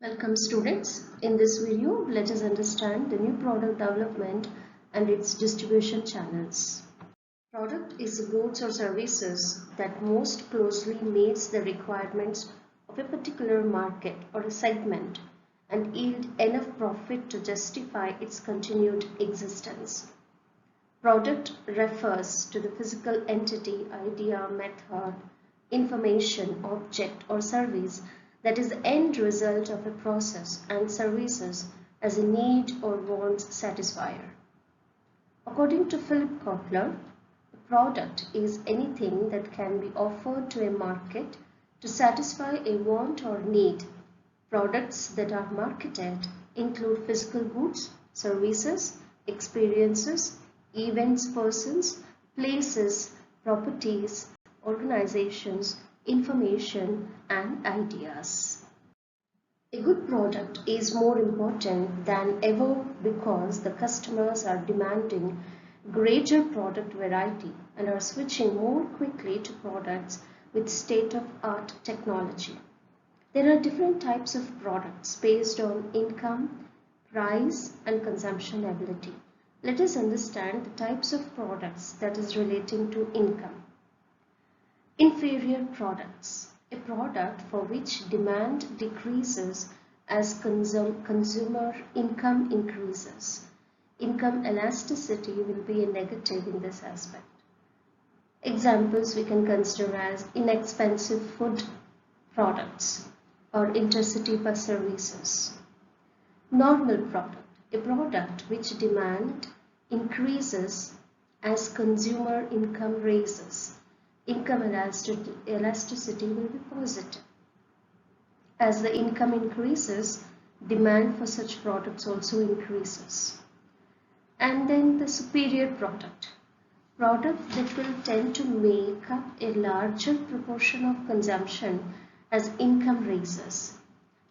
Welcome students. In this video, let us understand the new product development and its distribution channels. Product is goods or services that most closely meets the requirements of a particular market or a segment and yield enough profit to justify its continued existence. Product refers to the physical entity, idea, method, information, object or service that is the end result of a process and services as a need or wants satisfier. According to Philip Kotler, a product is anything that can be offered to a market to satisfy a want or need. Products that are marketed include physical goods, services, experiences, events, persons, places, properties, organizations, information, and ideas. A good product is more important than ever because the customers are demanding greater product variety and are switching more quickly to products with state-of-art technology. There are different types of products based on income, price, and consumption ability. Let us understand the types of products that is relating to income. Inferior products. A product for which demand decreases as consumer income increases. Income elasticity will be a negative in this aspect. Examples we can consider as inexpensive food products or intercity bus services. Normal product. A product which demand increases as consumer income raises. Income elasticity will be positive. As the income increases, demand for such products also increases. And then the superior product. Product that will tend to make up a larger proportion of consumption as income raises.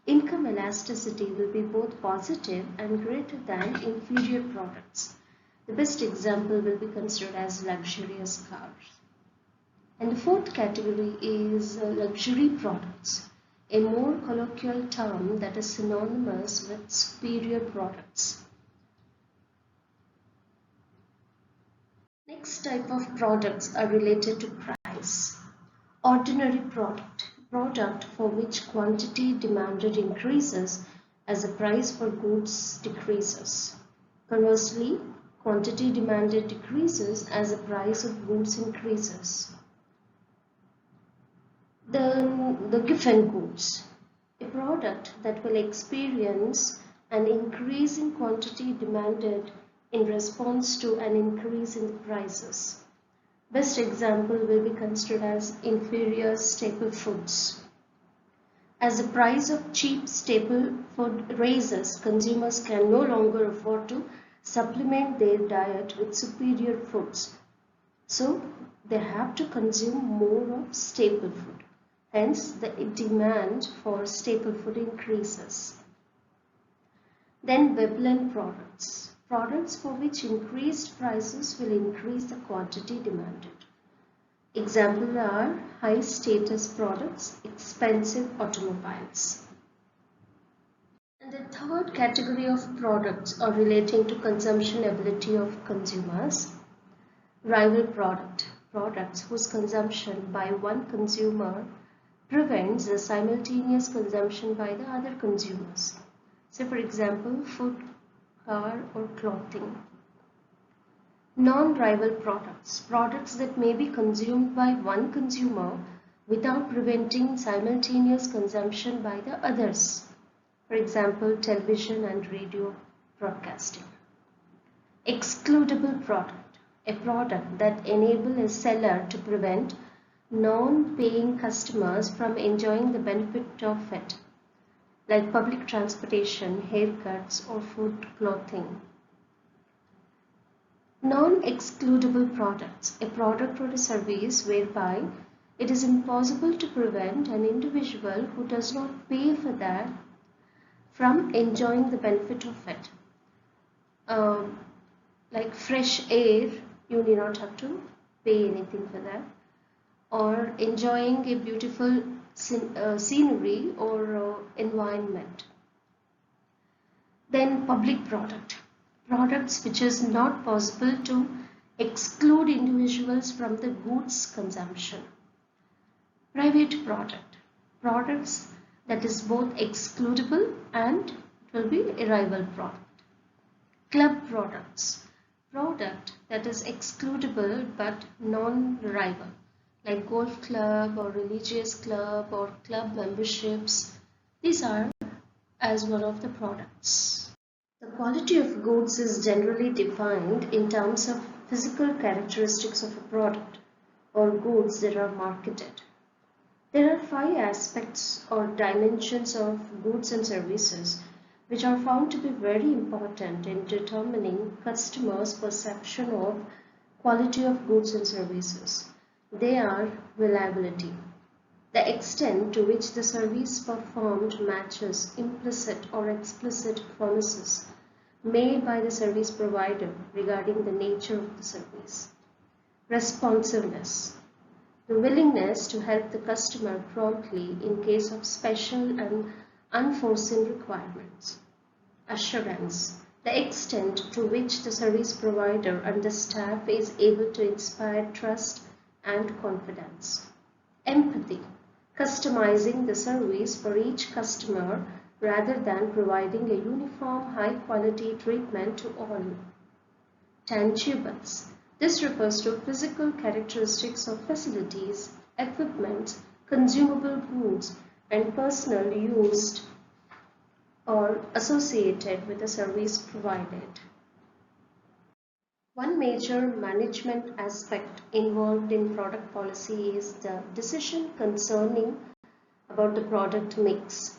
Income elasticity will be both positive and greater than inferior products. The best example will be considered as luxurious cars. And the fourth category is luxury products, a more colloquial term that is synonymous with superior products. Next type of products are related to price. Ordinary product, product for which quantity demanded increases as the price for goods decreases. Conversely, quantity demanded decreases as the price of goods increases. The given goods, a product that will experience an increase in quantity demanded in response to an increase in the prices. Best example will be considered as inferior staple foods. As the price of cheap staple food raises, consumers can no longer afford to supplement their diet with superior foods. So they have to consume more of staple food. Hence, the demand for staple food increases. Then Veblen products. Products for which increased prices will increase the quantity demanded. Examples are high status products, expensive automobiles. And the third category of products are relating to consumption ability of consumers. Rival product. Products whose consumption by one consumer prevents the simultaneous consumption by the other consumers. So for example, food, car or clothing. Non-rival products, products that may be consumed by one consumer without preventing simultaneous consumption by the others. For example, television and radio broadcasting. Excludable product, a product that enables a seller to prevent non-paying customers from enjoying the benefit of it, like public transportation, haircuts, or food, clothing. Non-excludable products, a product or a service whereby it is impossible to prevent an individual who does not pay for that from enjoying the benefit of it. Like fresh air, you need not have to pay anything for that. Or enjoying a beautiful scenery or environment. Then public product. Products which is not possible to exclude individuals from the goods consumption. Private product. Products that is both excludable and it will be arrival product. Club products. Product that is excludable but non-arrival, like golf club or religious club or club memberships. These are as one of the products. The quality of goods is generally defined in terms of physical characteristics of a product or goods that are marketed. There are 5 aspects or dimensions of goods and services which are found to be very important in determining customers' perception of quality of goods and services. They are reliability, the extent to which the service performed matches implicit or explicit promises made by the service provider regarding the nature of the service. Responsiveness, the willingness to help the customer promptly in case of special and unforeseen requirements. Assurance, the extent to which the service provider and the staff is able to inspire trust and confidence. Empathy, customizing the service for each customer rather than providing a uniform high-quality treatment to all. Tangibles. This refers to physical characteristics of facilities, equipment, consumable goods, and personal used or associated with the service provided. One major management aspect involved in product policy is the decision concerning about the product mix.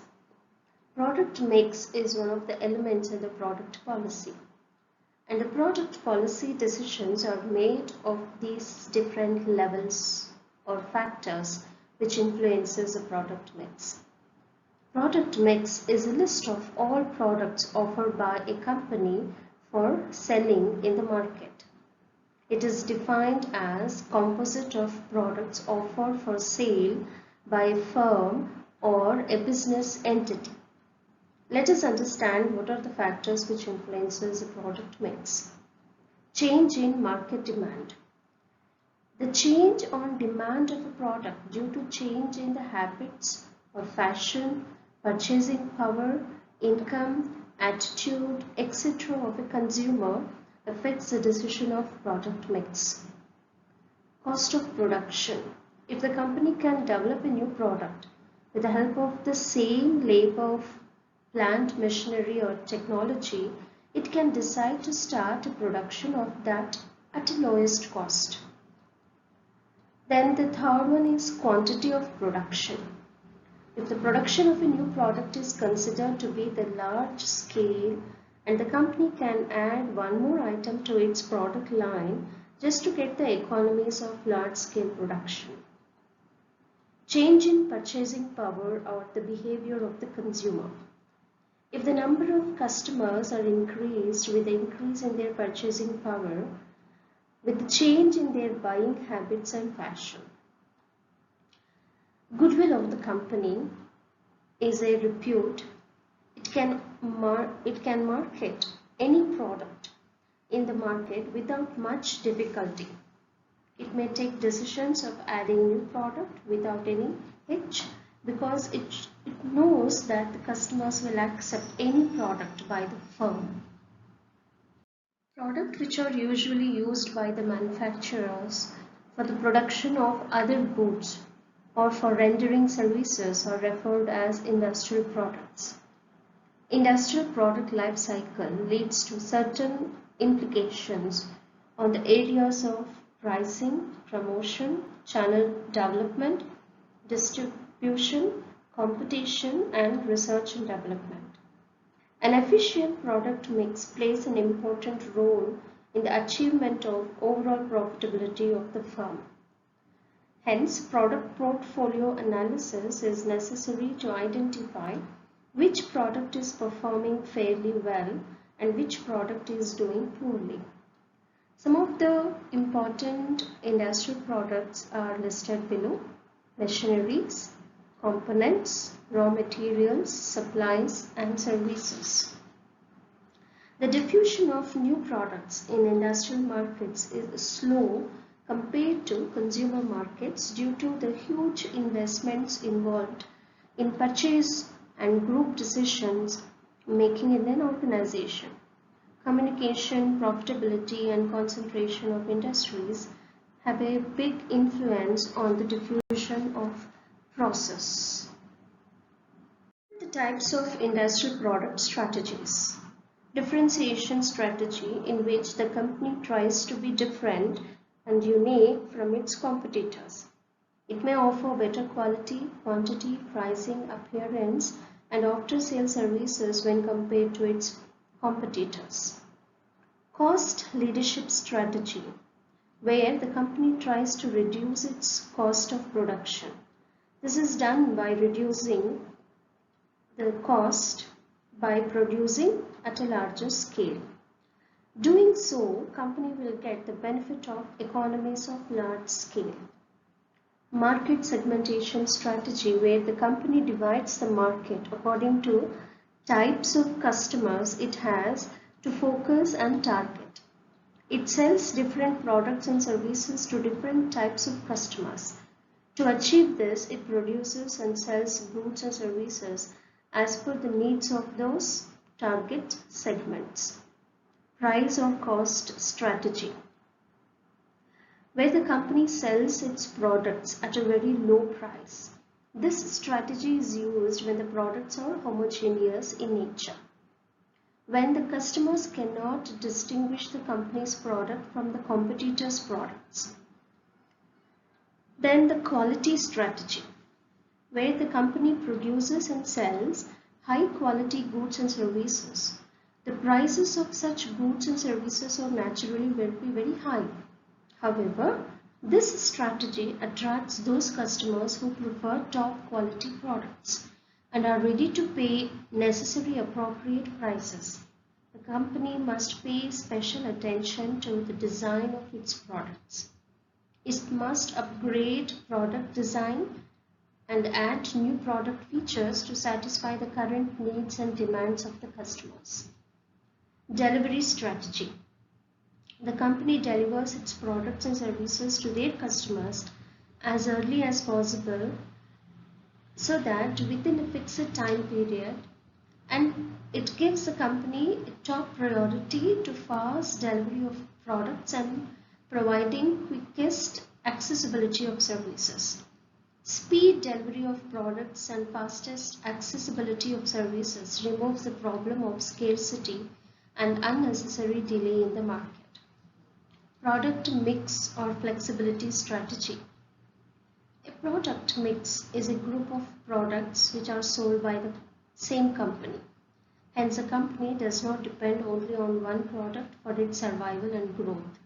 Product mix is one of the elements in the product policy, and the product policy decisions are made of these different levels or factors which influences the product mix. Product mix is a list of all products offered by a company for selling in the market. It is defined as composite of products offered for sale by a firm or a business entity. Let us understand what are the factors which influences the product mix. Change in market demand. The change on demand of a product due to change in the habits or fashion, purchasing power, income, attitude, etc. of a consumer affects the decision of product mix. Cost of production. If the company can develop a new product with the help of the same labor of plant machinery or technology, it can decide to start a production of that at a lowest cost. Then the third one is quantity of production. If the production of a new product is considered to be the large scale and the company can add one more item to its product line just to get the economies of large scale production. Change in purchasing power or the behavior of the consumer. If the number of customers are increased with the increase in their purchasing power, with the change in their buying habits and fashion. Goodwill of the company is a repute. It can market any product in the market without much difficulty. It may take decisions of adding new product without any hitch because it knows that the customers will accept any product by the firm. Products which are usually used by the manufacturers for the production of other goods or for rendering services are referred as industrial products. Industrial product life cycle leads to certain implications on the areas of pricing, promotion, channel development, distribution, competition, and research and development. An efficient product mix plays an important role in the achievement of overall profitability of the firm. Hence, product portfolio analysis is necessary to identify which product is performing fairly well and which product is doing poorly. Some of the important industrial products are listed below: machineries, components, raw materials, supplies, and services. The diffusion of new products in industrial markets is slow compared to consumer markets due to the huge investments involved in purchase and group decisions making in an organization. Communication, profitability, and concentration of industries have a big influence on the diffusion of process. The types of industrial product strategies. Differentiation strategy, in which the company tries to be different and unique from its competitors. It may offer better quality, quantity, pricing, appearance, and after-sale services when compared to its competitors. Cost leadership strategy, where the company tries to reduce its cost of production. This is done by reducing the cost by producing at a larger scale. Doing so, company will get the benefit of economies of large scale. Market segmentation strategy, where the company divides the market according to types of customers it has to focus and target. It sells different products and services to different types of customers. To achieve this, it produces and sells goods and services as per the needs of those target segments. Price or cost strategy, where the company sells its products at a very low price. This strategy is used when the products are homogeneous in nature, when the customers cannot distinguish the company's product from the competitor's products. Then the quality strategy, where the company produces and sells high quality goods and services. The prices of such goods and services are naturally will be very high. However, this strategy attracts those customers who prefer top quality products and are ready to pay necessary appropriate prices. The company must pay special attention to the design of its products. It must upgrade product design and add new product features to satisfy the current needs and demands of the customers. Delivery strategy. The company delivers its products and services to their customers as early as possible so that within a fixed time period, and it gives the company top priority to fast delivery of products and providing quickest accessibility of services. Speed delivery of products and fastest accessibility of services removes the problem of scarcity and unnecessary delay in the market. Product mix or flexibility strategy. A product mix is a group of products which are sold by the same company. Hence, a company does not depend only on one product for its survival and growth.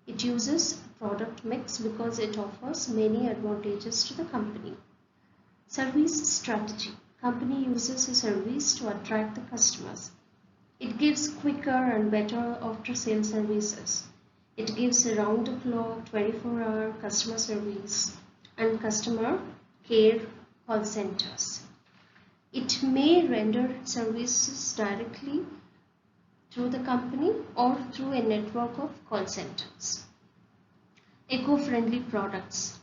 It uses a product mix because it offers many advantages to the company. Service strategy. Company uses a service to attract the customers. It gives quicker and better after-sale services. It gives a round-the-clock 24-hour customer service and customer care call centers. It may render services directly through the company or through a network of call centers. Eco-friendly products.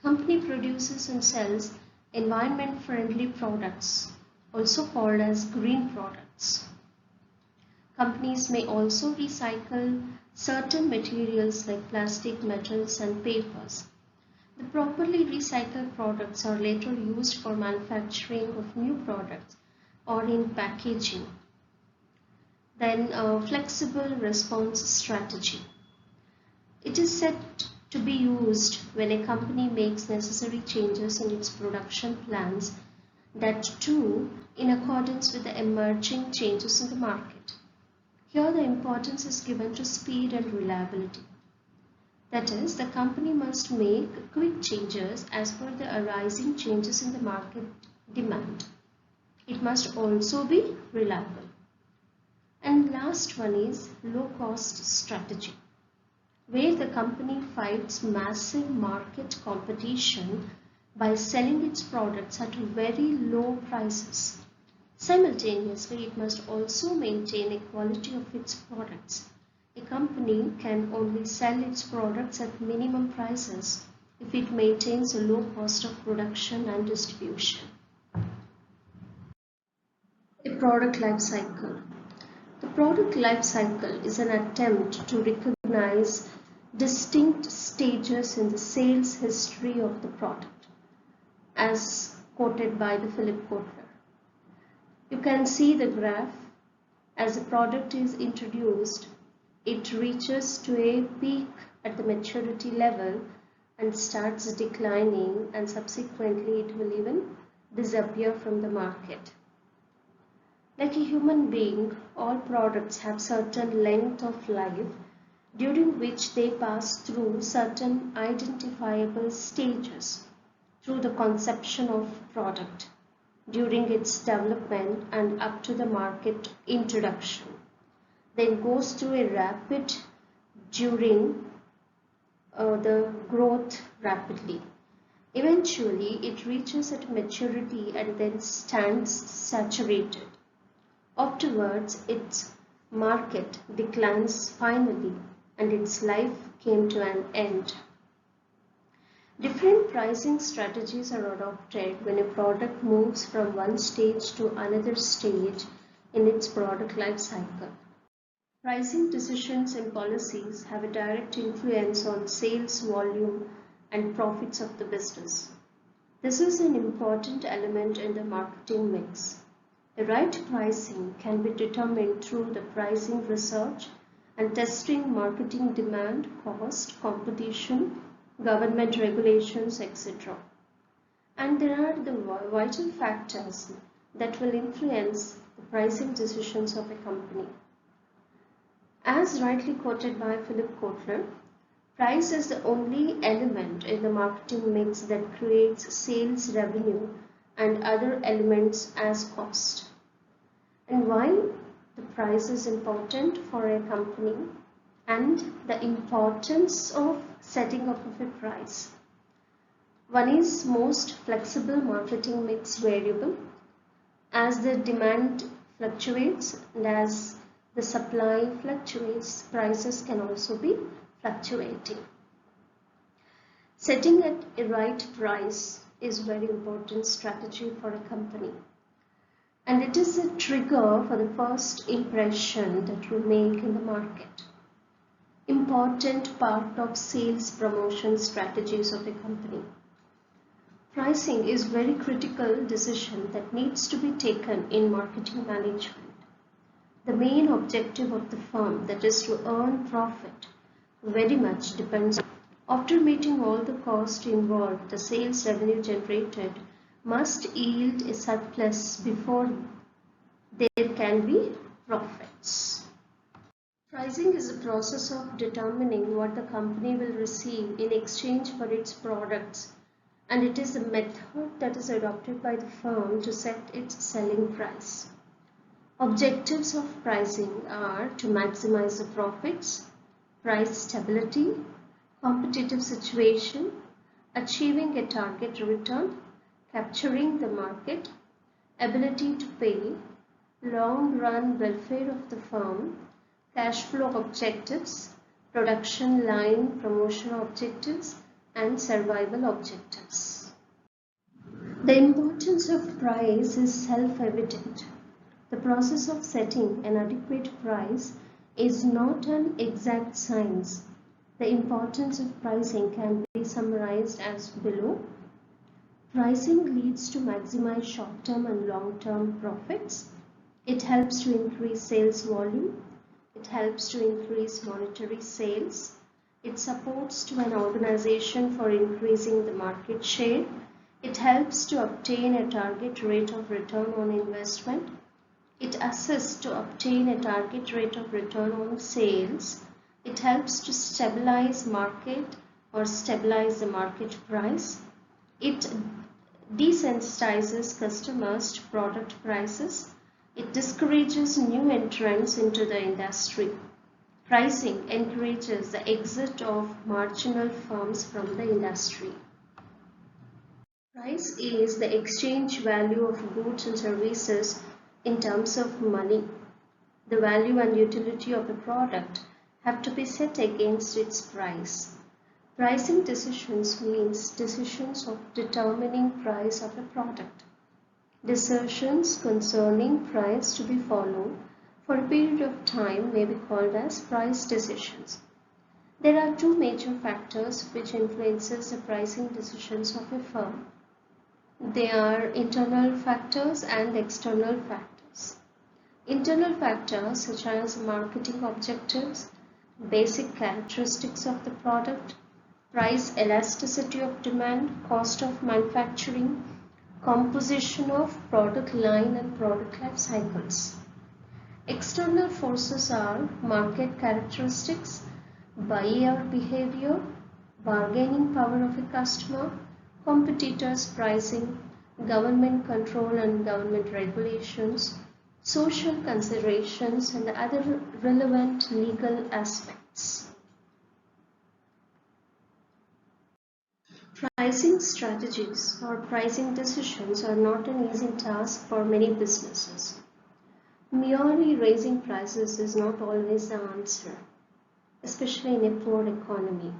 Company produces and sells environment-friendly products, also called as green products. Companies may also recycle certain materials like plastic, metals, and papers. The properly recycled products are later used for manufacturing of new products or in packaging. Then flexible response strategy. It is said to be used when a company makes necessary changes in its production plans, that too in accordance with the emerging changes in the market. Here the importance is given to speed and reliability. That is, the company must make quick changes as per the arising changes in the market demand. It must also be reliable. And last one is low cost strategy, where the company fights massive market competition by selling its products at very low prices. Simultaneously, it must also maintain a quality of its products. A company can only sell its products at minimum prices if it maintains a low cost of production and distribution. A product life cycle. The product life cycle is an attempt to recognize distinct stages in the sales history of the product, as quoted by the Philip Kotler. You can see the graph. As a product is introduced, it reaches to a peak at the maturity level and starts declining, and subsequently it will even disappear from the market. Like a human being, all products have certain length of life during which they pass through certain identifiable stages through the conception of product, during its development and up to the market introduction, then goes through a rapid during the growth rapidly. Eventually, it reaches at maturity and then stands saturated. Afterwards, its market declines finally and its life came to an end. Different pricing strategies are adopted when a product moves from one stage to another stage in its product life cycle. Pricing decisions and policies have a direct influence on sales volume and profits of the business. This is an important element in the marketing mix. The right pricing can be determined through the pricing research and testing marketing demand, cost, competition, government regulations, etc. And there are the vital factors that will influence the pricing decisions of a company. As rightly quoted by Philip Kotler, price is the only element in the marketing mix that creates sales revenue and other elements as cost. And why the price is important for a company and the importance of setting up of a price. One is most flexible marketing mix variable. As the demand fluctuates and as the supply fluctuates, prices can also be fluctuating. Setting at a right price is very important strategy for a company. And it is a trigger for the first impression that we make in the market. Important part of sales promotion strategies of a company. Pricing is very critical decision that needs to be taken in marketing management. The main objective of the firm, that is to earn profit, very much depends. After meeting all the costs involved, the sales revenue generated must yield a surplus before there can be profits. Pricing is the process of determining what the company will receive in exchange for its products, and it is the method that is adopted by the firm to set its selling price. Objectives of pricing are to maximize the profits, price stability, competitive situation, achieving a target return, capturing the market, ability to pay, long-run welfare of the firm, cash flow objectives, production line promotion objectives, and survival objectives. The importance of price is self-evident. The process of setting an adequate price is not an exact science. The importance of pricing can be summarized as below. Pricing leads to maximize short-term and long-term profits. It helps to increase sales volume. It helps to increase monetary sales. It supports to an organization for increasing the market share. It helps to obtain a target rate of return on investment. It assists to obtain a target rate of return on sales. It helps to stabilize market or stabilize the market price. It desensitizes customers to product prices. It discourages new entrants into the industry. Pricing encourages the exit of marginal firms from the industry. Price is the exchange value of goods and services in terms of money. The value and utility of a product have to be set against its price. Pricing decisions means decisions of determining price of a product. Decisions concerning price to be followed for a period of time may be called as price decisions. There are two major factors which influences the pricing decisions of a firm. They are internal factors and external factors. Internal factors such as marketing objectives, basic characteristics of the product, price elasticity of demand, cost of manufacturing, composition of product line and product life cycles. External forces are market characteristics, buyer behavior, bargaining power of a customer, competitors' pricing, government control and government regulations, social considerations, and other relevant legal aspects. Pricing strategies or pricing decisions are not an easy task for many businesses. Merely raising prices is not always the answer, especially in a poor economy.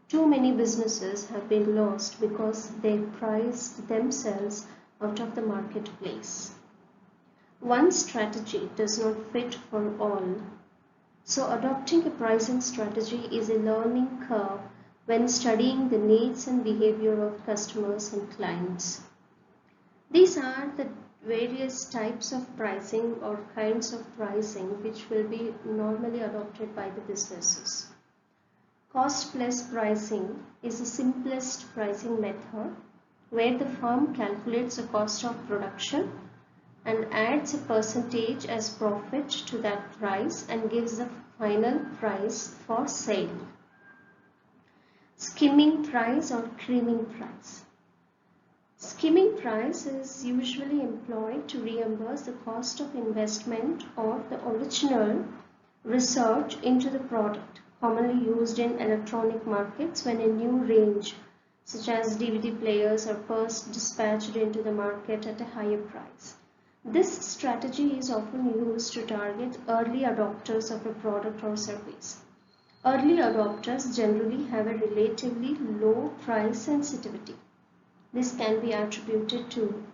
Too many businesses have been lost because they priced themselves out of the marketplace. One strategy does not fit for all, so adopting a pricing strategy is a learning curve when studying the needs and behavior of customers and clients. These are the various types of pricing or kinds of pricing which will be normally adopted by the businesses. Cost plus pricing is the simplest pricing method where the firm calculates the cost of production and adds a percentage as profit to that price and gives the final price for sale. Skimming price or creaming price. Skimming price is usually employed to reimburse the cost of investment or the original research into the product, commonly used in electronic markets when a new range such as DVD players are first dispatched into the market at a higher price. This strategy is often used to target early adopters of a product or service. Early adopters generally have a relatively low price sensitivity. This can be attributed to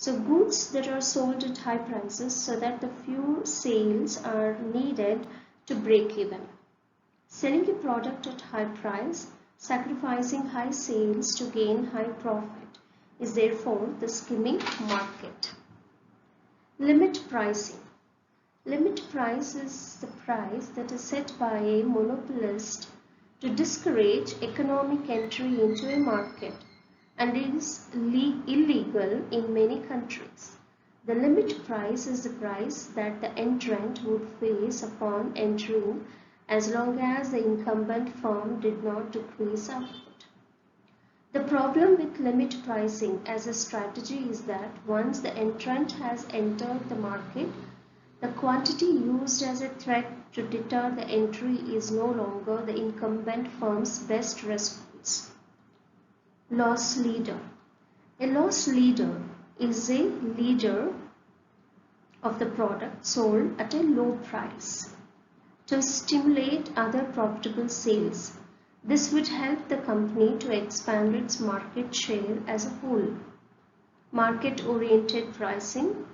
goods that are sold at high prices so that the few sales are needed to break even. Selling a product at high price, sacrificing high sales to gain high profit is therefore the skimming market. Limit pricing. Limit price is the price that is set by a monopolist to discourage economic entry into a market and is illegal in many countries. The limit price is the price that the entrant would face upon entering as long as the incumbent firm did not decrease output. The problem with limit pricing as a strategy is that once the entrant has entered the market, the quantity used as a threat to deter the entry is no longer the incumbent firm's best response. Loss leader. A loss leader is a leader of the product sold at a low price to stimulate other profitable sales. This would help the company to expand its market share as a whole. Market-oriented pricing.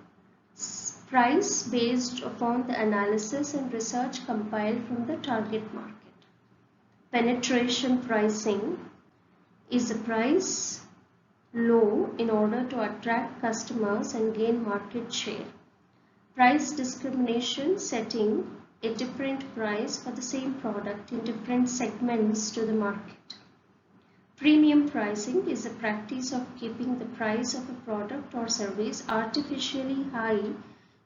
Price based upon the analysis and research compiled from the target market. Penetration pricing is the price low in order to attract customers and gain market share. Price discrimination, setting a different price for the same product in different segments to the market. Premium pricing is the practice of keeping the price of a product or service artificially high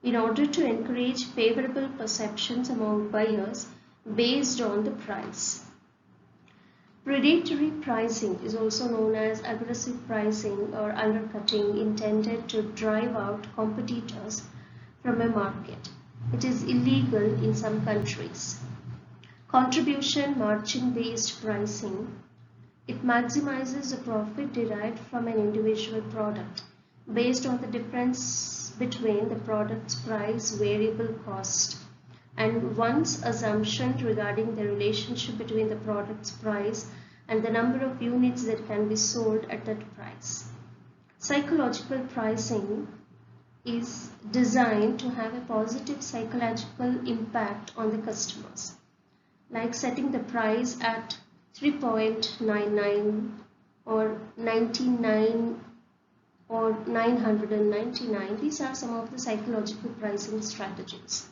in order to encourage favorable perceptions among buyers based on the price. Predatory pricing is also known as aggressive pricing or undercutting intended to drive out competitors from a market. It is illegal in some countries. Contribution margin based pricing. It maximizes the profit derived from an individual product. based on the difference between the product's price, variable cost, and one's assumption regarding the relationship between the product's price and the number of units that can be sold at that price. Psychological pricing is designed to have a positive psychological impact on the customers, like setting the price at 3.99 or 99 or 999. These are some of the psychological pricing strategies.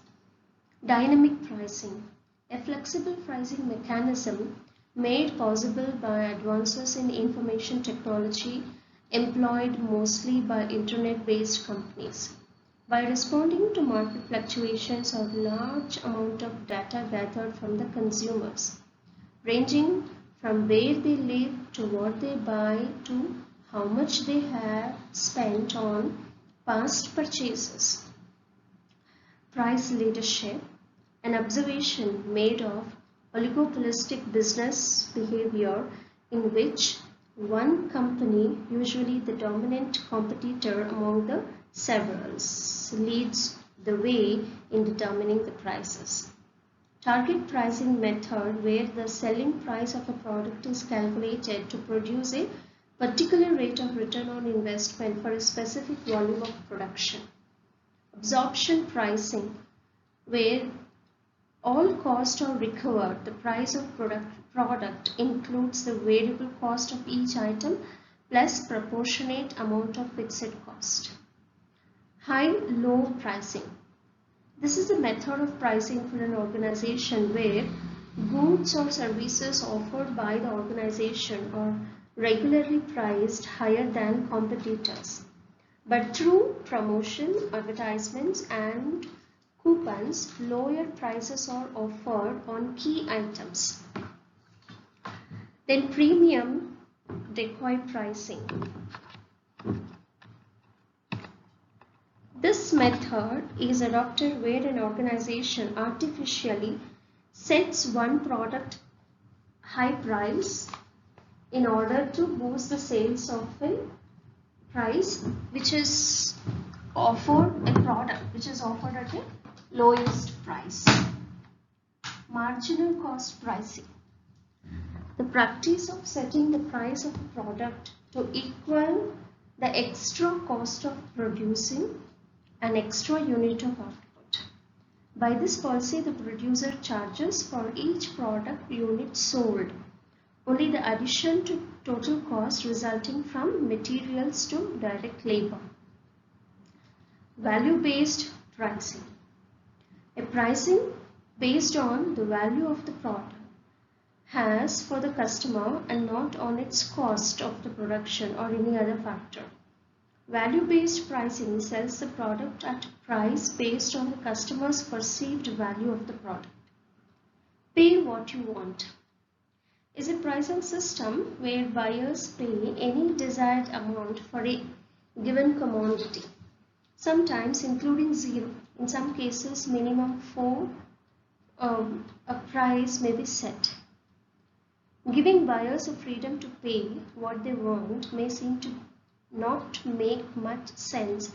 Dynamic pricing, a flexible pricing mechanism made possible by advances in information technology employed mostly by internet-based companies. By responding to market fluctuations or large amount of data gathered from the consumers, ranging from where they live to what they buy to how much they have spent on past purchases. Price leadership, an observation made of oligopolistic business behavior in which one company, usually the dominant competitor among the several, leads the way in determining the prices. Target pricing method, where the selling price of a product is calculated to produce a particular rate of return on investment for a specific volume of production. Absorption pricing, where all costs are recovered. The price of product includes the variable cost of each item plus proportionate amount of fixed cost. High-low pricing. This is a method of pricing for an organization where goods or services offered by the organization are regularly priced higher than competitors, but through promotion, advertisements, and coupons, lower prices are offered on key items. Then premium decoy pricing. This method is adopted where an organization artificially sets one product high price in order to boost the sales of a price which is offered at a lowest price. Marginal cost pricing. The practice of setting the price of a product to equal the extra cost of producing an extra unit of output. By this policy, the producer charges for each product unit sold only the addition to total cost resulting from materials to direct labor. Value-based pricing. A pricing based on the value of the product has for the customer and not on its cost of the production or any other factor. Value-based pricing sells the product at a price based on the customer's perceived value of the product. Pay what you want is a pricing system where buyers pay any desired amount for a given commodity, sometimes including zero. In some cases, minimum for a price may be set. Giving buyers a freedom to pay what they want may seem to not make much sense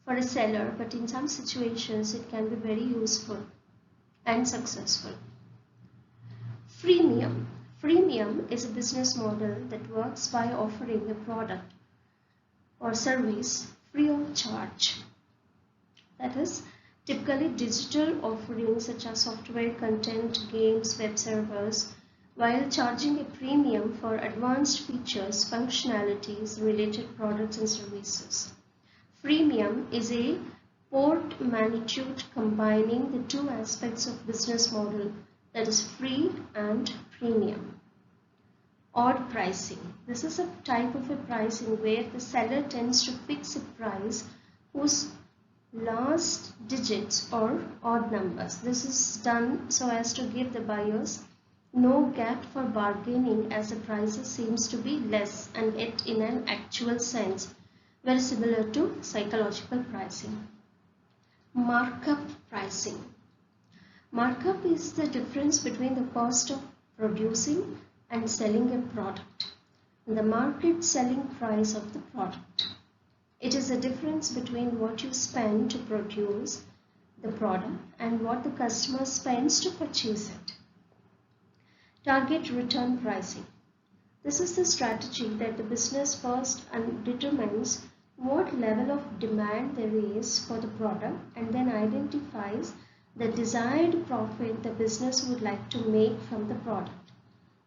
for a seller, but in some situations it can be very useful and successful. Freemium. Freemium is a business model that works by offering a product or service free of charge. That is, typically digital offerings such as software, content, games, web servers, while charging a premium for advanced features, functionalities, related products and services. Freemium is a portmanteau combining the two aspects of business model, that is free and premium. Odd pricing. This is a type of a pricing where the seller tends to fix a price whose last digits or odd numbers. This is done so as to give the buyers no gap for bargaining, as the prices seems to be less and yet in an actual sense very similar to psychological pricing. Markup pricing. Markup is the difference between the cost of producing and selling a product and the market selling price of the product. It is the difference between what you spend to produce the product and what the customer spends to purchase it. Target return pricing. This is the strategy that the business first determines what level of demand there is for the product and then identifies the desired profit the business would like to make from the product.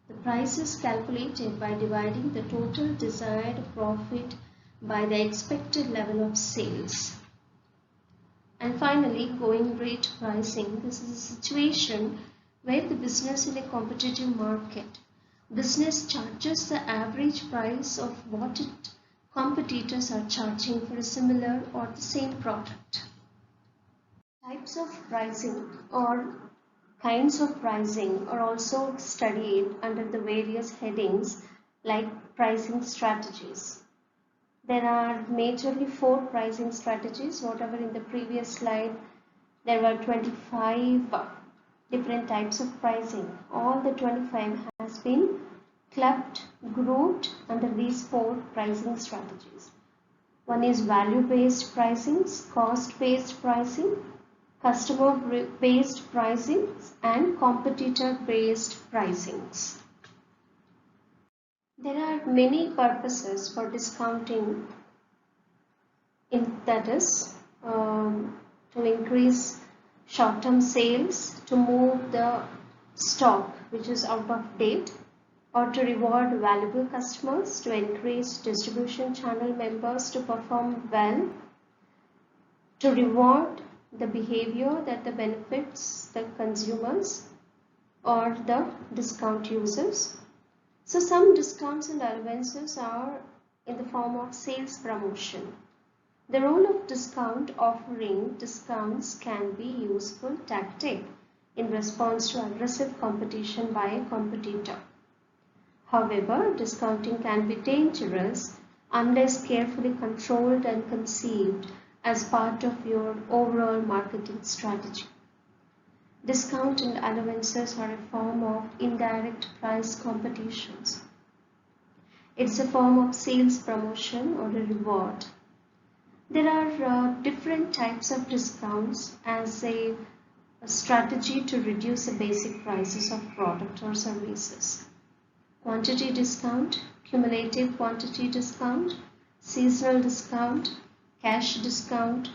The price is calculated by dividing the total desired profit by the expected level of sales. And finally, going rate pricing. This is a situation where the business in a competitive market, business charges the average price of what its competitors are charging for a similar or the same product. Types of pricing or kinds of pricing are also studied under the various headings like pricing strategies. There are majorly 4 pricing strategies. Whatever in the previous slide, there were 25 different types of pricing. All the 25 has been clubbed, grouped under these 4 pricing strategies. One is value-based pricing, cost-based pricing, customer-based pricing, and competitor-based pricings. There are many purposes for discounting, that is, to increase short-term sales, to move the stock which is out of date, or to reward valuable customers, to increase distribution channel members to perform well, to reward the behavior that benefits the consumers or the discount users. So some discounts and allowances are in the form of sales promotion. The role of offering discounts can be a useful tactic in response to aggressive competition by a competitor. However, discounting can be dangerous unless carefully controlled and conceived as part of your overall marketing strategy. Discount and allowances are a form of indirect price competitions. It's a form of sales promotion or a reward. There are different types of discounts as a strategy to reduce the basic prices of product or services. Quantity discount, cumulative quantity discount, seasonal discount, cash discount,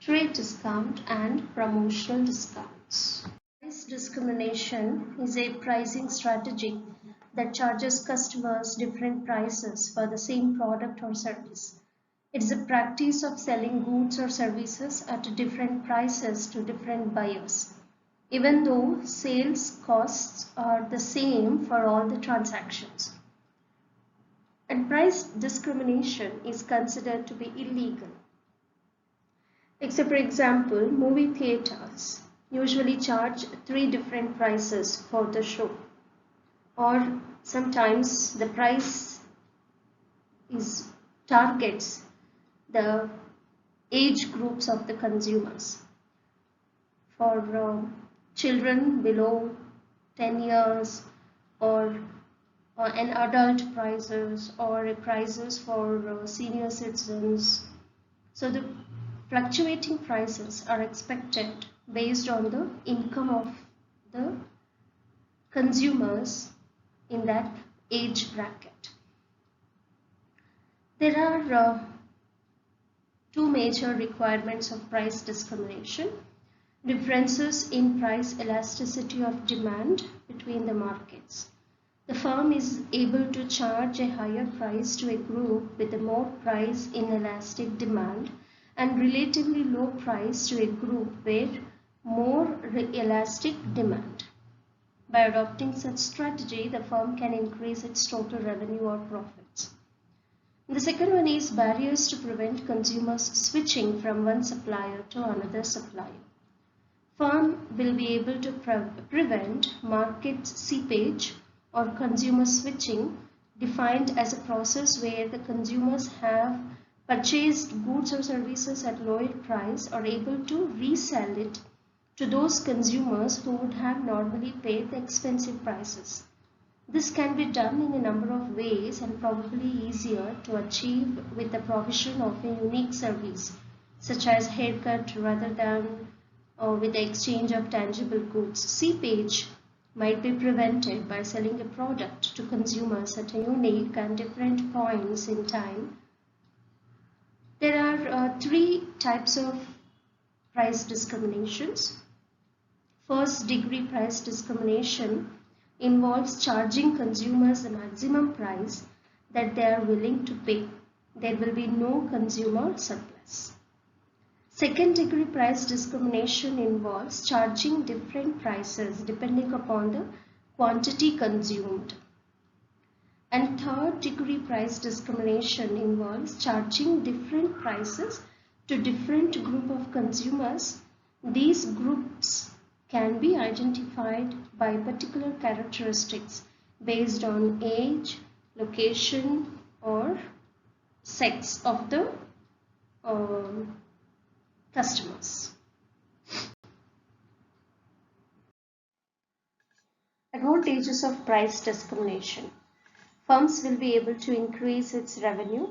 trade discount, and promotional discounts. Price discrimination is a pricing strategy that charges customers different prices for the same product or service. It is a practice of selling goods or services at different prices to different buyers, even though sales costs are the same for all the transactions. And price discrimination is considered to be illegal. Except for example, movie theaters usually charge 3 different prices for the show, or sometimes the price targets the age groups of the consumers. For children below 10 years, or an adult prices, or prices for senior citizens. So the fluctuating prices are expected based on the income of the consumers in that age bracket. There are 2 major requirements of price discrimination: differences in price elasticity of demand between the markets. The firm is able to charge a higher price to a group with a more price inelastic demand and relatively low price to a group with more elastic demand. By adopting such strategy, the firm can increase its total revenue or profits. The second one is barriers to prevent consumers switching from one supplier to another supplier. Firm will be able to prevent market seepage or consumer switching, defined as a process where the consumers have purchased goods or services at lower price are able to resell it to those consumers who would have normally paid the expensive prices. This can be done in a number of ways and probably easier to achieve with the provision of a unique service, such as haircut rather than with the exchange of tangible goods. Seepage might be prevented by selling a product to consumers at a unique and different points in time. There are three types of price discriminations. First degree price discrimination involves charging consumers the maximum price that they are willing to pay. There will be no consumer surplus. Second degree price discrimination involves charging different prices depending upon the quantity consumed. And third degree price discrimination involves charging different prices to different group of consumers. These groups can be identified by particular characteristics based on age, location, or sex of the customers. Advantages of price discrimination. Firms will be able to increase its revenue.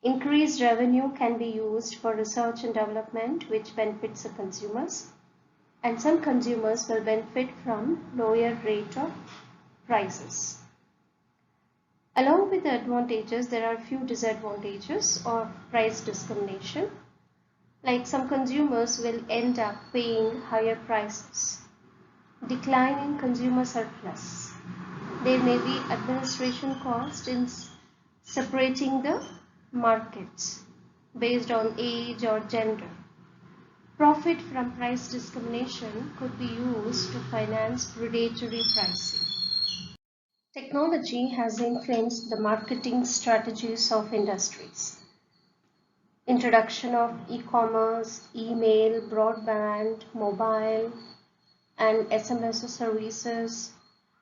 Increased revenue can be used for research and development, which benefits the consumers. And some consumers will benefit from lower rate of prices. Along with the advantages, there are few disadvantages of price discrimination. Like some consumers will end up paying higher prices. Decline in consumer surplus. There may be administration cost in separating the markets based on age or gender. Profit from price discrimination could be used to finance predatory pricing. Technology has influenced the marketing strategies of industries. Introduction of e-commerce, email, broadband, mobile, and SMS services,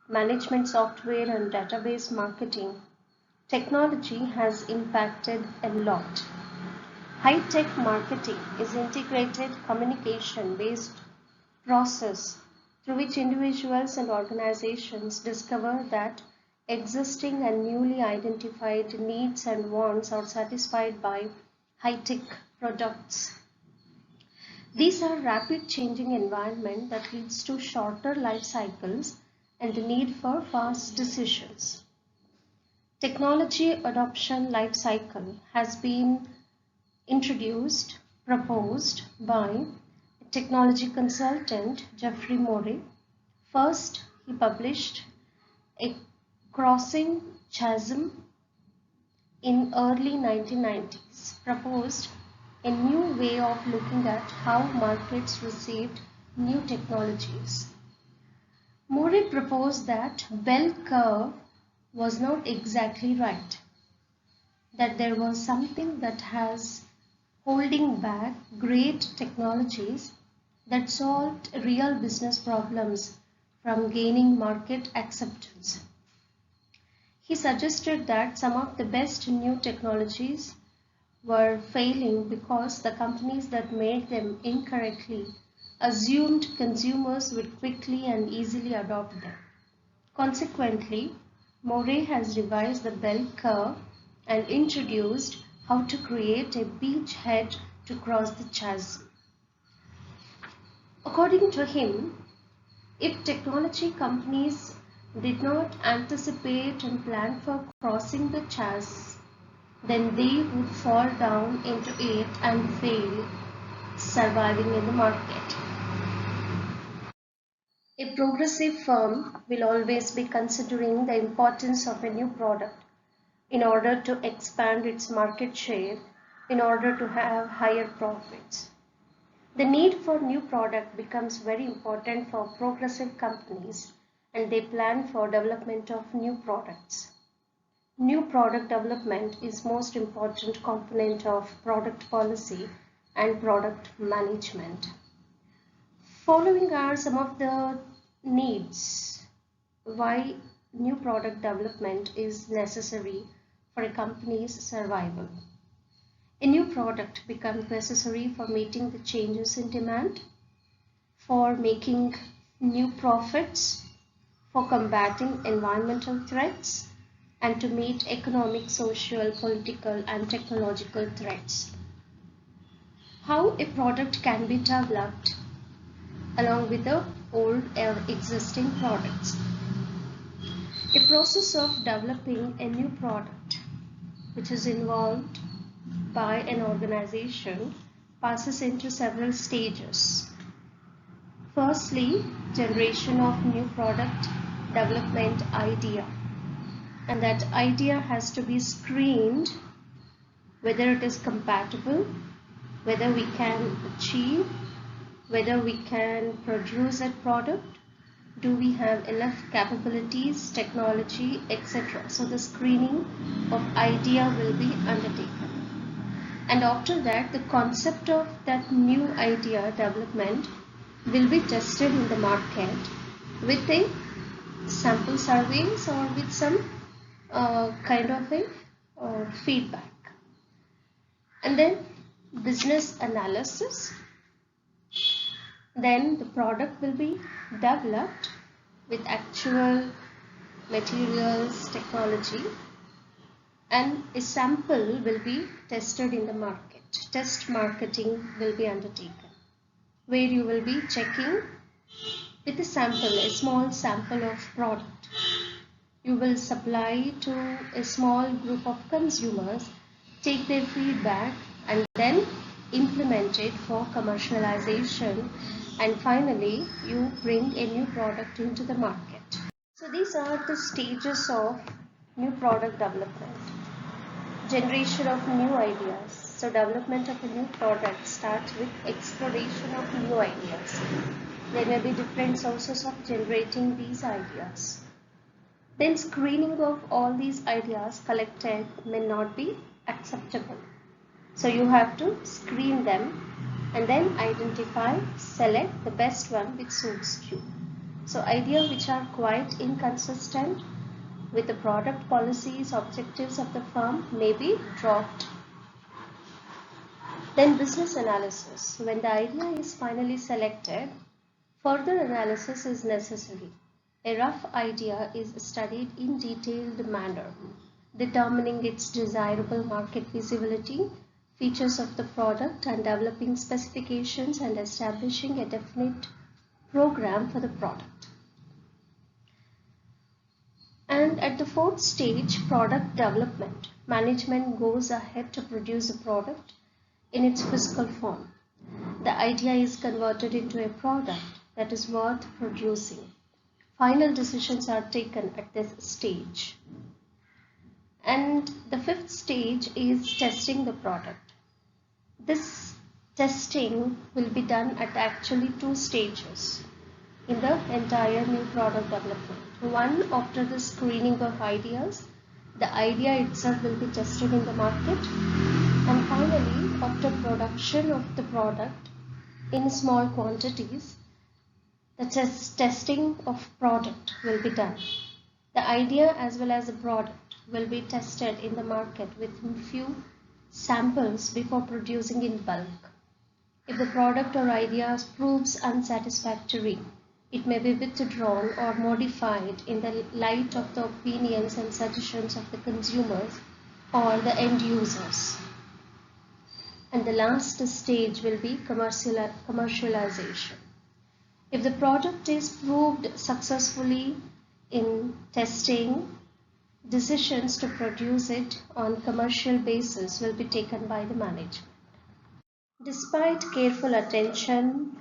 management software and database marketing. Technology has impacted a lot. High-tech marketing is integrated communication-based process through which individuals and organizations discover that existing and newly identified needs and wants are satisfied by high-tech products. These are rapid changing environment that leads to shorter life cycles and the need for fast decisions. Technology adoption life cycle has been proposed by technology consultant Geoffrey Moore. First, he published a Crossing Chasm in early 1990s, proposed a new way of looking at how markets received new technologies. Moore proposed that bell curve was not exactly right, that there was something that has holding back great technologies that solved real business problems from gaining market acceptance. He suggested that some of the best new technologies were failing because the companies that made them incorrectly assumed consumers would quickly and easily adopt them. Consequently, Moore has revised the bell curve and introduced how to create a beachhead to cross the chasm. According to him, if technology companies did not anticipate and plan for crossing the chasm, then they would fall down into it and fail surviving in the market. A progressive firm will always be considering the importance of a new product in order to expand its market share, in order to have higher profits. The need for new product becomes very important for progressive companies, and they plan for development of new products. New product development is most important component of product policy and product management. Following are some of the needs why new product development is necessary for a company's survival. A new product becomes necessary for meeting the changes in demand, for making new profits, for combating environmental threats and to meet economic, social, political, and technological threats. How a product can be developed along with the old or existing products. A process of developing a new product which is involved by an organization passes into several stages. Firstly, generation of new product development idea, and that idea has to be screened whether it is compatible, whether we can achieve, whether we can produce that product, do we have enough capabilities, technology, etc. So the screening of idea will be undertaken. And after that, the concept of that new idea development will be tested in the market with a sample surveys or with some kind of a feedback. And then business analysis. Then the product will be developed with actual materials, technology, and a sample will be tested in the market. Test marketing will be undertaken, where you will be checking with a sample, a small sample of product. You will supply to a small group of consumers, take their feedback, and then implement it for commercialization, and finally you bring a new product into the market. So these are the stages of new product development. Generation of new ideas. So development of a new product starts with exploration of new ideas. There may be different sources of generating these ideas. Then screening of all these ideas collected may not be acceptable. So you have to screen them and then identify, select the best one which suits you. So ideas which are quite inconsistent with the product policies, objectives of the firm may be dropped. Then business analysis. When the idea is finally selected, further analysis is necessary. A rough idea is studied in detailed manner, determining its desirable market visibility, features of the product, and developing specifications and establishing a definite program for the product. And at the fourth stage, product development, management goes ahead to produce a product in its physical form. The idea is converted into a product that is worth producing. Final decisions are taken at this stage. And the fifth stage is testing the product. This testing will be done at actually two stages in the entire new product development. One, after the screening of ideas, the idea itself will be tested in the market, and finally after production of the product in small quantities, the testing of product will be done. The idea as well as the product will be tested in the market with few samples before producing in bulk. If the product or idea proves unsatisfactory, it may be withdrawn or modified in the light of the opinions and suggestions of the consumers or the end users. And the last stage will be commercialization. If the product is proved successfully in testing, decisions to produce it on commercial basis will be taken by the management. Despite careful attention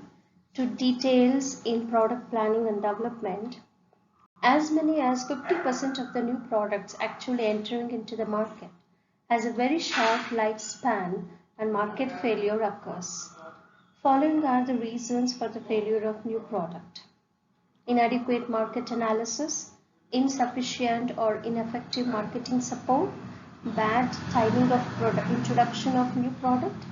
to details in product planning and development, as many as 50% of the new products actually entering into the market has a very short lifespan and market failure occurs. Following are the reasons for the failure of new product: inadequate market analysis, insufficient or ineffective marketing support, bad timing of introduction of new product,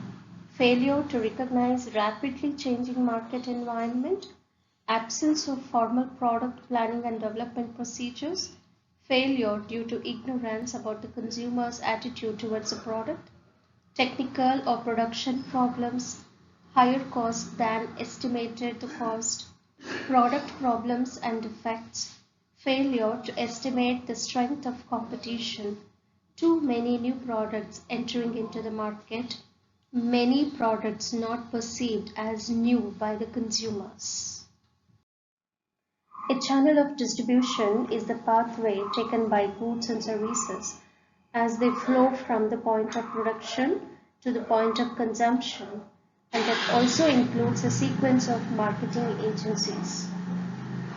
failure to recognize rapidly changing market environment, absence of formal product planning and development procedures, failure due to ignorance about the consumer's attitude towards the product, technical or production problems, higher cost than estimated the cost, product problems and defects, failure to estimate the strength of competition, too many new products entering into the market, many products not perceived as new by the consumers. A channel of distribution is the pathway taken by goods and services as they flow from the point of production to the point of consumption, and that also includes a sequence of marketing agencies.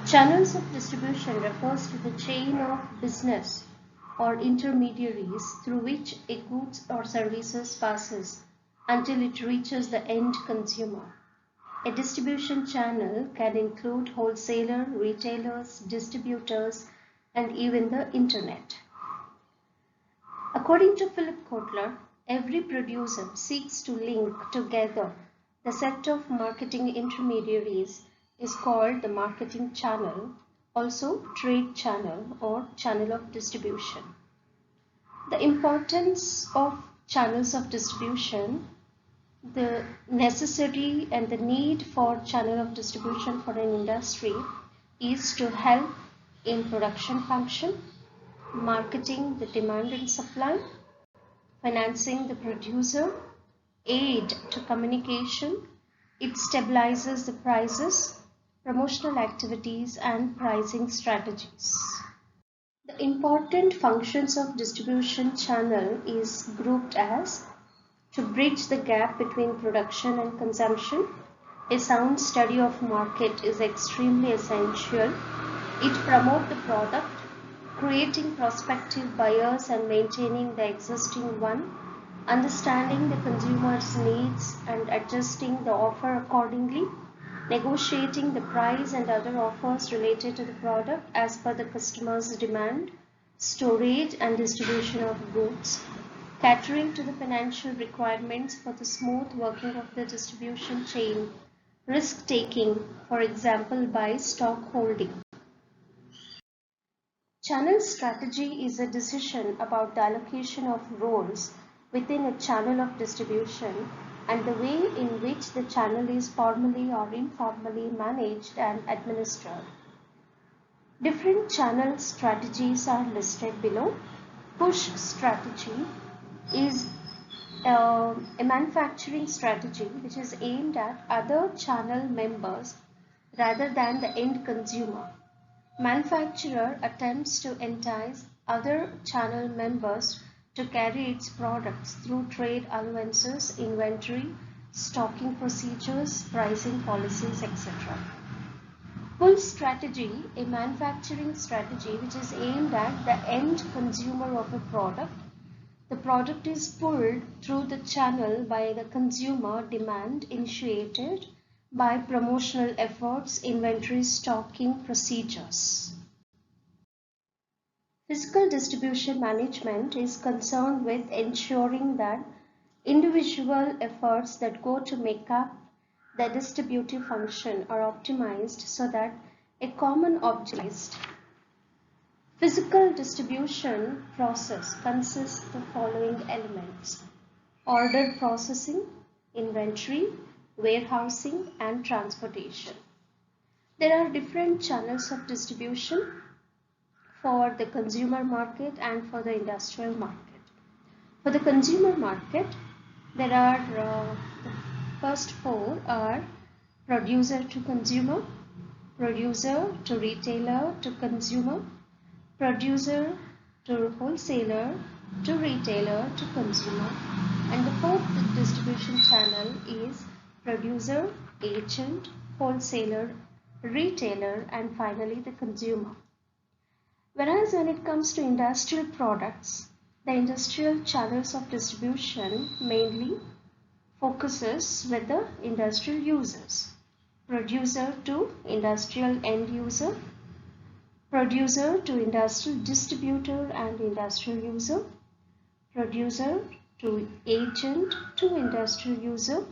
Channels of distribution refers to the chain of business or intermediaries through which a goods or services passes until it reaches the end consumer. A distribution channel can include wholesaler, retailers, distributors, and even the internet. According to Philip Kotler, every producer seeks to link together the set of marketing intermediaries is called the marketing channel, also trade channel or channel of distribution. The importance of channels of distribution, the necessity and the need for channel of distribution for an industry is to help in production function, marketing the demand and supply, financing the producer, aid to communication, it stabilizes the prices, promotional activities and pricing strategies. The important functions of distribution channel is grouped as to bridge the gap between production and consumption. A sound study of market is extremely essential. It promotes the product, creating prospective buyers and maintaining the existing one, understanding the consumer's needs and adjusting the offer accordingly, negotiating the price and other offers related to the product as per the customer's demand, storage and distribution of goods, catering to the financial requirements for the smooth working of the distribution chain, risk taking, for example by stock holding. Channel strategy is a decision about the allocation of roles within a channel of distribution and the way in which the channel is formally or informally managed and administered. Different channel strategies are listed below. Push strategy is a manufacturing strategy which is aimed at other channel members rather than the end consumer. Manufacturer attempts to entice other channel members to carry its products through trade allowances, inventory, stocking procedures, pricing policies, etc. Pull strategy, a manufacturing strategy which is aimed at the end consumer of a product. The product is pulled through the channel by the consumer demand initiated by promotional efforts, inventory stocking procedures. Physical distribution management is concerned with ensuring that individual efforts that go to make up the distributive function are optimized so that a common object is realized. Physical distribution process consists of the following elements: order processing, inventory, warehousing, and transportation. There are different channels of distribution for the consumer market and for the industrial market. For the consumer market, there are the first four are producer to consumer, producer to retailer to consumer, producer to wholesaler to retailer to consumer, and the fourth distribution channel is producer, agent, wholesaler, retailer, and finally the consumer. Whereas when it comes to industrial products, the industrial channels of distribution mainly focuses with the industrial users. Producer to industrial end user, producer to industrial distributor and industrial user, producer to agent to industrial user,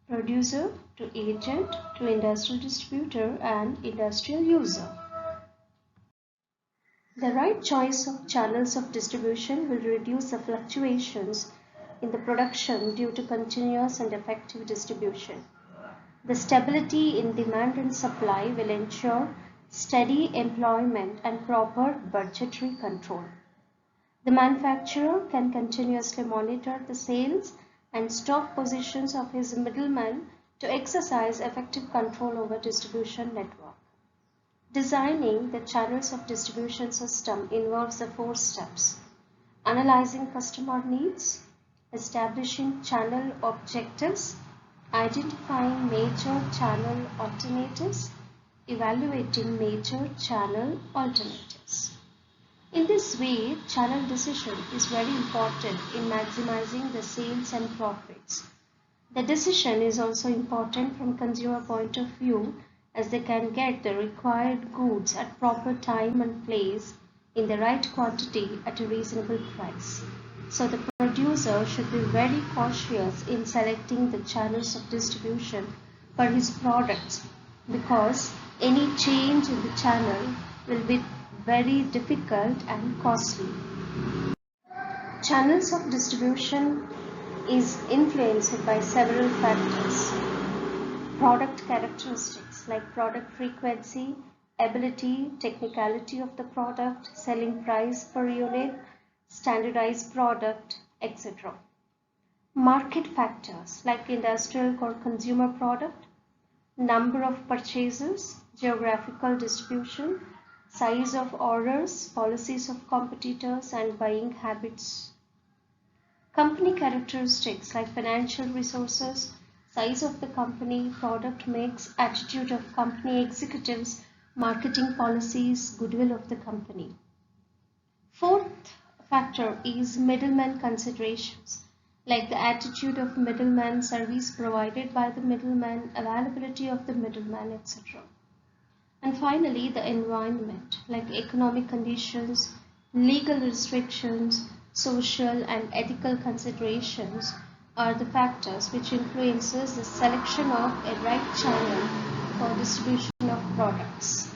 producer to agent to industrial distributor and industrial user. The right choice of channels of distribution will reduce the fluctuations in the production due to continuous and effective distribution. The stability in demand and supply will ensure steady employment, and proper budgetary control. The manufacturer can continuously monitor the sales and stock positions of his middlemen to exercise effective control over distribution network. Designing the channels of distribution system involves the 4 steps: analyzing customer needs, establishing channel objectives, identifying major channel alternatives, evaluating major channel alternatives. In this way, channel decision is very important in maximizing the sales and profits. The decision is also important from consumer point of view, as they can get the required goods at proper time and place in the right quantity at a reasonable price. So the producer should be very cautious in selecting the channels of distribution for his products, because any change in the channel will be very difficult and costly. Channels of distribution is influenced by several factors. Product characteristics like product frequency, ability, technicality of the product, selling price per unit, standardized product, etc. Market factors like industrial or consumer product, number of purchasers, geographical distribution, size of orders, policies of competitors, and buying habits. Company characteristics like financial resources, size of the company, product mix, attitude of company executives, marketing policies, goodwill of the company. Fourth factor is middleman considerations, like the attitude of middleman, service provided by the middleman, availability of the middleman, etc. And finally, the environment, like economic conditions, legal restrictions, social and ethical considerations are the factors which influences the selection of a right channel for distribution of products.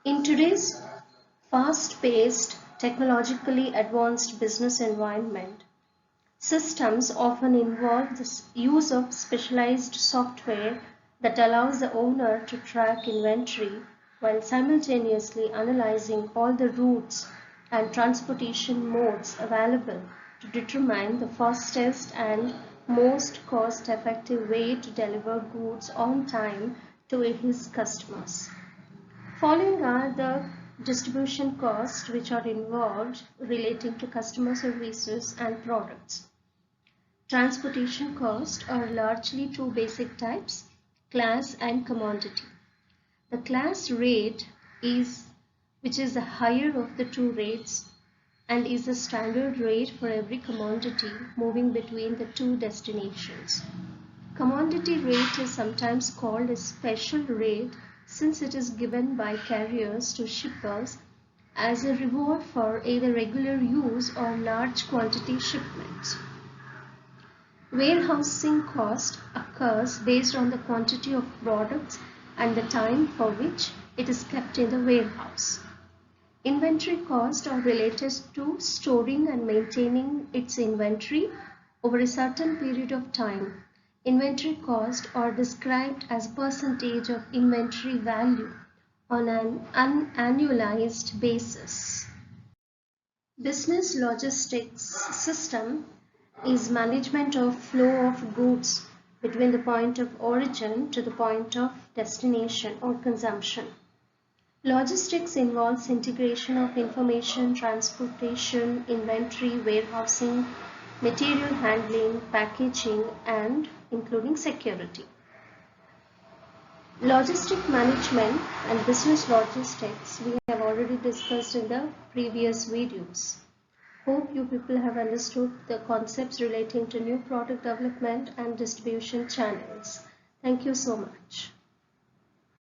In today's fast-paced, technologically advanced business environment, systems often involve the use of specialized software that allows the owner to track inventory while simultaneously analyzing all the routes and transportation modes available to determine the fastest and most cost-effective way to deliver goods on time to his customers. Following are the distribution costs which are involved relating to customer services and products. Transportation costs are largely two basic types: class and commodity. The class rate which is the higher of the two rates and is the standard rate for every commodity moving between the two destinations. Commodity rate is sometimes called a special rate since it is given by carriers to shippers as a reward for either regular use or large quantity shipments. Warehousing cost occurs based on the quantity of products and the time for which it is kept in the warehouse. Inventory costs are related to storing and maintaining its inventory over a certain period of time. Inventory costs are described as percentage of inventory value on an annualized basis. Business logistics system is management of flow of goods between the point of origin to the point of destination or consumption. Logistics involves integration of information, transportation, inventory, warehousing, material handling, packaging, and including security. Logistic management and business logistics we have already discussed in the previous videos. Hope you people have understood the concepts relating to new product development and distribution channels. Thank you so much.